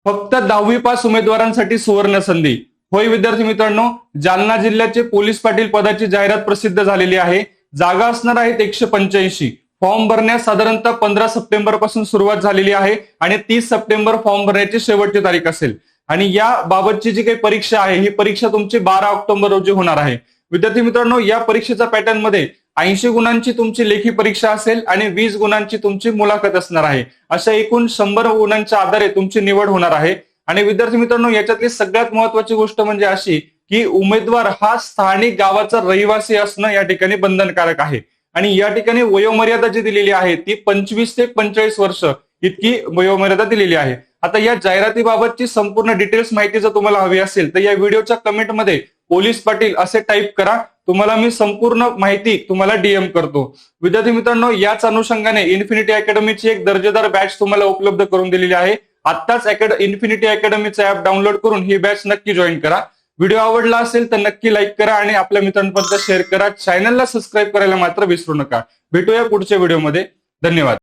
फक्त 10वी पास उमेदवारांसाठी सुवर्ण संधी. होय विद्यार्थी मित्रांनो, जालना जिल्ह्याचे पोलीस पाटील पदाची जाहिरात प्रसिद्ध झालेली आहे. जागा असणार आहेत 185. फॉर्म भरण्यास साधारणतः 15 सप्टेंबर पासून सुरुवात झालेली आहे आणि 30 सप्टेंबर फॉर्म भरण्याची शेवटची तारीख असेल. आणि या बाबतची जी काही परीक्षा आहे ही परीक्षा तुमची 12 ऑक्टोबर रोजी होणार आहे. विद्यार्थी मित्रांनो, या परीक्षेच्या पॅटर्न मध्ये 80 गुणांची तुमची लेखी परीक्षा असेल आणि 20 गुणांची तुमची मुलाखत असणार आहे. अशा एकूण 100 गुणांच्या आधारे तुमची निवड होणार आहे. आणि विद्यार्थी मित्रांनो, याच्यातली सगळ्यात महत्वाची गोष्ट म्हणजे अशी की उमेदवार हा स्थानिक गावाचा रहिवासी असणं या ठिकाणी बंधनकारक आहे. आणि या ठिकाणी वयोमर्यादा जी दिलेली आहे ती 25 ते 45 वर्ष इतकी वयोमर्यादा दिलेली आहे. आता या जाहिरातीबाबतची संपूर्ण डिटेल्स माहिती जर तुम्हाला हवी असेल तर या व्हिडिओच्या कमेंटमध्ये पोलीस पाटील असे टाईप करा. तुम्हाला मी संपूर्ण माहिती तुम्हाला डीएम करतो. विद्यार्थी मित्रांनो, याच अनुषंगाने इन्फिनिटी अकॅडमीची एक दर्जेदार बॅच तुम्हाला उपलब्ध करून दिलेली आहे. आत्ताच इन्फिनिटी अकॅडमीचा ऍप डाउनलोड करून ही बॅच नक्की जॉईन करा. व्हिडिओ आवडला असेल तर नक्की लाईक करा आणि आपल्या मित्रांपर्यंत शेअर करा. चॅनलला सबस्क्राईब करायला मात्र विसरू नका. भेटूया पुढच्या व्हिडिओमध्ये. धन्यवाद.